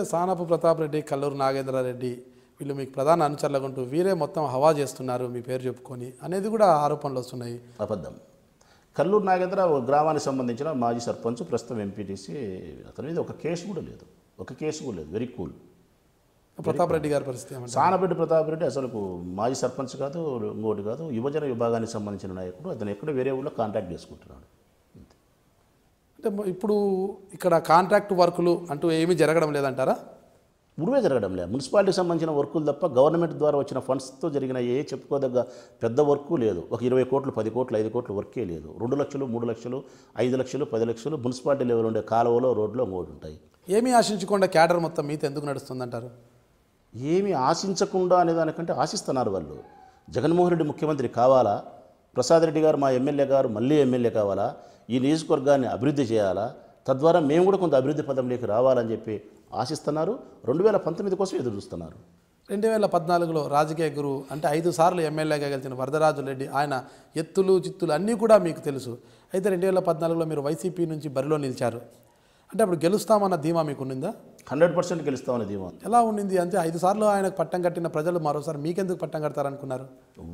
సానపు ప్రతాప్ రెడ్డి, కల్లూరు నాగేంద్రారెడ్డి వీళ్ళు మీకు ప్రధాన అనుచరులుగా ఉంటూ వీరే మొత్తం హవా చేస్తున్నారు మీ పేరు చెప్పుకొని అనేది కూడా ఆరోపణలు వస్తున్నాయి. అబద్ధం. కల్లూరు నాగేంద్ర ఒక గ్రామానికి సంబంధించిన మాజీ సర్పంచ్, ప్రస్తుతం ఎంపీటీసీ. అతని మీద ఒక కేసు కూడా లేదు. Very cool. ప్రతాప్ రెడ్డి గారి పరిస్థితి ఏమంటారు? సానపెట్టి ప్రతాప్ రెడ్డి అసలు మాజీ సర్పంచ్ కాదు, ఇంకోటి కాదు, యువజన విభాగానికి సంబంధించిన నాయకుడు. అతను ఎక్కడ వేరే ఊళ్ళో కాంటాక్ట్ చేసుకుంటున్నాడు. అంటే ఇప్పుడు ఇక్కడ కాంట్రాక్ట్ వర్కులు అంటూ ఏమీ జరగడం లేదంటారా? ఉరువే జరగడం లేదు. మున్సిపాలిటీకి సంబంధించిన వర్కులు తప్ప గవర్నమెంట్ ద్వారా వచ్చిన ఫండ్స్తో జరిగిన చెప్పుకోదగ్గ పెద్ద వర్కు లేదు. ఒక 20 కోట్లు, 10 కోట్లు, 5 కోట్లు వర్కే లేదు. 2 లక్షలు, 3 లక్షలు, 5 లక్షలు, 10 లక్షలు మున్సిపాలిటీ లెవెల్ ఉండే కాలువలో, రోడ్లో ఇంకోటి ఉంటాయి. ఏమీ ఆశించకుండా క్యాడర్ మొత్తం మీతో ఎందుకు నడుస్తుందంటారు? ఏమీ ఆశించకుండా అనేదానికంటే ఆశిస్తున్నారు వాళ్ళు. జగన్మోహన్ రెడ్డి ముఖ్యమంత్రి కావాలా, ప్రసాద్ రెడ్డి గారు మా ఎమ్మెల్యే గారు మళ్ళీ ఎమ్మెల్యే కావాలా, ఈ నియోజకవర్గాన్ని అభివృద్ధి చేయాలా, తద్వారా మేము కూడా కొంత అభివృద్ధి పదంలోకి రావాలని చెప్పి ఆశిస్తున్నారు. 2019 కోసం ఎదురు చూస్తున్నారు. 2014లో రాజకీయ గురువు అంటే 5 సార్లు ఎమ్మెల్యేగా గెలిచిన వరదరాజు రెడ్డి ఆయన ఎత్తులు చిత్తులు అన్నీ కూడా మీకు తెలుసు. అయితే 2014లో మీరు వైసీపీ నుంచి బరిలో నిలిచారు. అంటే అప్పుడు గెలుస్తామన్న ధీమా మీకు ఉండిందా? 100% గెలుస్తామని ధీమా. ఎలా ఉండింది? అంటే 5 సార్లు ఆయనకు పట్టం కట్టిన ప్రజలు మరోసారి మీకెందుకు పట్టం కడతారనుకున్నారు?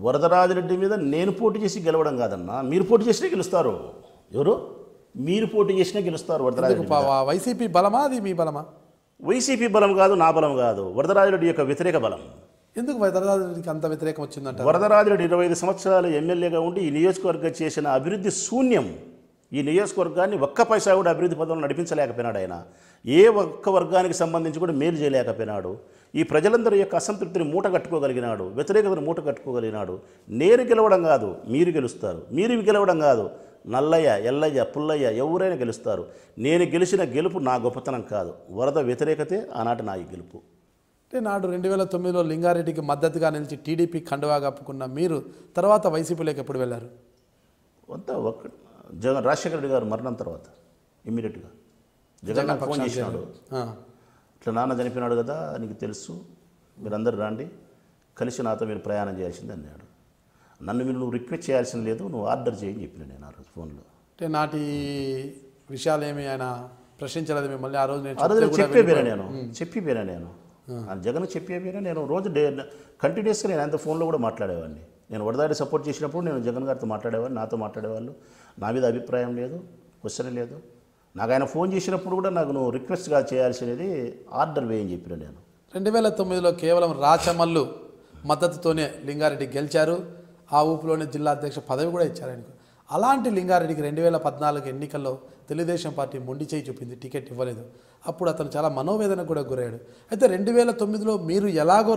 వరదరాజిరెడ్డి మీద నేను పోటీ చేసి గెలవడం కాదన్నా, మీరు పోటీ చేసినా గెలుస్తారు. ఎవరు? మీరు పోటీ చేసినా గెలుస్తారు. వరదరాజిరెడ్డి వైసీపీ బలమా, అది మీ బలమా? వైసీపీ బలం కాదు, నా బలం కాదు, వరదరాజిరెడ్డి యొక్క వ్యతిరేక బలం. ఎందుకు వరదరాజిరెడ్డికి అంత వ్యతిరేకం వచ్చిందంట? వరదరాజిరెడ్డి 25 సంవత్సరాలు ఎమ్మెల్యేగా ఉండి ఈ నియోజకవర్గం చేసిన అభివృద్ధి శూన్యం. ఈ నియోజకవర్గాన్ని ఒక్క పైసా కూడా అభివృద్ధి పదంలో నడిపించలేకపోయినాడు. ఆయన ఏ ఒక్క వర్గానికి సంబంధించి కూడా మేలు చేయలేకపోయినాడు. ఈ ప్రజలందరి యొక్క అసంతృప్తిని మూట కట్టుకోగలిగినాడు, వ్యతిరేకతను మూట కట్టుకోగలిగినాడు. నేను గెలవడం కాదు, మీరు గెలుస్తారు. మీరు గెలవడం కాదు, నల్లయ్య, ఎల్లయ్య, పుల్లయ్య ఎవరైనా గెలుస్తారు. నేను గెలిచిన గెలుపు నా గొప్పతనం కాదు, వరద వ్యతిరేకతే ఆనాటి నా ఈ గెలుపు. అంటే నాడు 2009లో లింగారెడ్డికి మద్దతుగా నిలిచి టీడీపీ కండువా కప్పుకున్న మీరు తర్వాత వైసీపీలోకి ఎప్పుడు వెళ్ళారు? అంతా రాజశేఖర రెడ్డి గారు మరణం తర్వాత ఇమ్మీడియట్గా జగన్ ఫోన్ చేసినాడు. ఇట్లా నాన్న చనిపోయినాడు కదా, నీకు తెలుసు, మీరందరూ రండి, కలిసి నాతో మీరు ప్రయాణం చేయాల్సింది అన్నాడు. నన్ను నువ్వు రిక్వెస్ట్ చేయాల్సిన లేదు, నువ్వు ఆర్డర్ చేయని చెప్పిన నేను ఆ రోజు ఫోన్లో. అంటే నాటి విషయాలు ఏమి ఆయన ప్రశ్నించలేదు మిమ్మల్ని? ఆ రోజు చెప్పిపోయినా నేను జగన్ చెప్పిపోయినా. నేను రోజు కంటిన్యూస్గా నేను అంత ఫోన్లో కూడా మాట్లాడేవాడిని. నేను వరదాడి సపోర్ట్ చేసినప్పుడు నేను జగన్ గారితో మాట్లాడేవాడిని, నాతో మాట్లాడేవాళ్ళు. నా మీద అభిప్రాయం లేదు, క్వశ్చన్ లేదు. నాకు ఆయన ఫోన్ చేసినప్పుడు కూడా నాకు నువ్వు రిక్వెస్ట్గా చేయాల్సినది ఆర్డర్ వేయని చెప్పిన నేను. 2009లో కేవలం రాచమల్లు మద్దతుతోనే లింగారెడ్డి గెలిచారు. ఆ ఊపులోనే జిల్లా అధ్యక్ష పదవి కూడా ఇచ్చారు ఆయనకు. అలాంటి లింగారెడ్డికి 2014 ఎన్నికల్లో తెలుగుదేశం పార్టీ మొండి చేయి చూపింది, టికెట్ ఇవ్వలేదు. అప్పుడు అతను చాలా మనోవేదనకు కూడా గురయ్యాడు. అయితే 2009లో మీరు ఎలాగో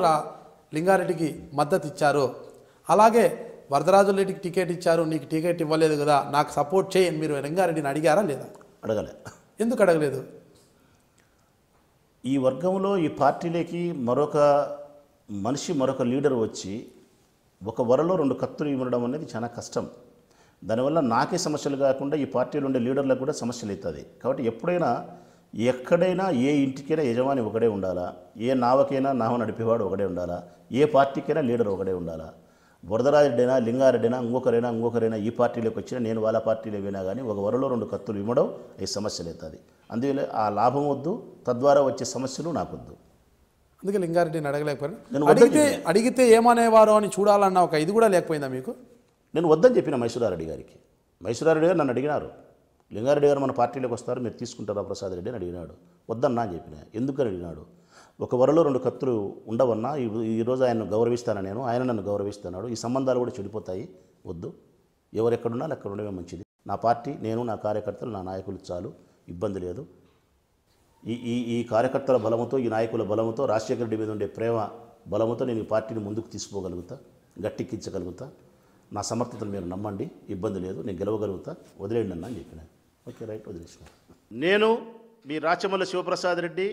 లింగారెడ్డికి మద్దతు ఇచ్చారో అలాగే వరదరాజు రెడ్డికి టికెట్ ఇచ్చారు, నీకు టికెట్ ఇవ్వలేదు కదా, నాకు సపోర్ట్ చేయి మీరు లింగారెడ్డిని అడిగారా లేదా? అడగలే. ఎందుకు అడగలేదు? ఈ వర్గంలో ఈ పార్టీలోకి మరొక మనిషి, మరొక లీడర్ వచ్చి ఒక వరలో 2 కత్తులు ఇవ్వడం అనేది చాలా కష్టం. దానివల్ల నాకే సమస్యలు కాకుండా ఈ పార్టీలో ఉండే లీడర్లకు కూడా సమస్యలు అవుతుంది. కాబట్టి ఎప్పుడైనా ఎక్కడైనా ఏ ఇంటికైనా యజమాని ఒకడే ఉండాలా, ఏ నావకైనా నావ నడిపేవాడు ఒకడే ఉండాలా, ఏ పార్టీకైనా లీడర్ ఒకడే ఉండాలా. వరదరాజుడైనా, లింగారెడ్డైనా, ఇంకొకరైనా ఈ పార్టీలోకి వచ్చినా నేను వాళ్ళ పార్టీలో పోయినా కానీ ఒక వరలో 2 కత్తులు ఇవ్వడం ఈ సమస్యలు అవుతుంది. అందువల్ల ఆ లాభం వద్దు, తద్వారా వచ్చే సమస్యలు నాకొద్దు. అందుకే లింగారెడ్డిని అడగలేకపోయాను. అడిగితే ఏమనేవారో అని చూడాలన్న ఒక ఇది కూడా లేకపోయిందా మీకు? నేను వద్దని చెప్పిన మైసూరారెడ్డి గారికి. మైసూరారెడ్డి గారు నన్ను అడిగినారు, లింగారెడ్డి గారు మన పార్టీలోకి వస్తారు, మీరు తీసుకుంటారా ప్రసాద్ రెడ్డి అని అడిగినాడు. వద్దన్నా అని చెప్పిన. ఎందుకని అడిగినాడు? ఒక వరలో 2 కత్తులు ఉండవన్నా, ఈరోజు ఆయనను గౌరవిస్తాను నేను, ఆయన నన్ను గౌరవిస్తున్నాడు, ఈ సంబంధాలు కూడా చెడిపోతాయి, వద్దు, ఎవరెక్కడున్నా అక్కడ ఉండడమే మంచిది. నా పార్టీ, నేను, నా కార్యకర్తలు, నా నాయకులు చాలు, ఇబ్బంది లేదు. ఈ కార్యకర్తల బలముతో, ఈ నాయకుల బలముతో, రాజశేఖర రెడ్డి మీద ఉండే ప్రేమ బలముతో నేను ఈ పార్టీని ముందుకు తీసుకోగలుగుతా, గట్టెక్కించగలుగుతా. నా సమర్థతను మీరు నమ్మండి, ఇబ్బంది లేదు, నేను గెలవగలుగుతా, వదిలేయండి అన్న అని చెప్పిన. ఓకే రైట్, వదిలేసిన. నేను మీ రాచమల్ల శివప్రసాద్ రెడ్డి,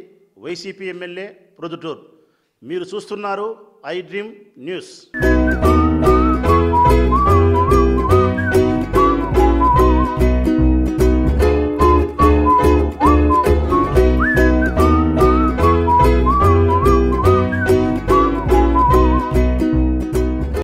వైసీపీ ఎమ్మెల్యే, ప్రొద్దుటూరు. మీరు చూస్తున్నారు ఐ డ్రీమ్ న్యూస్.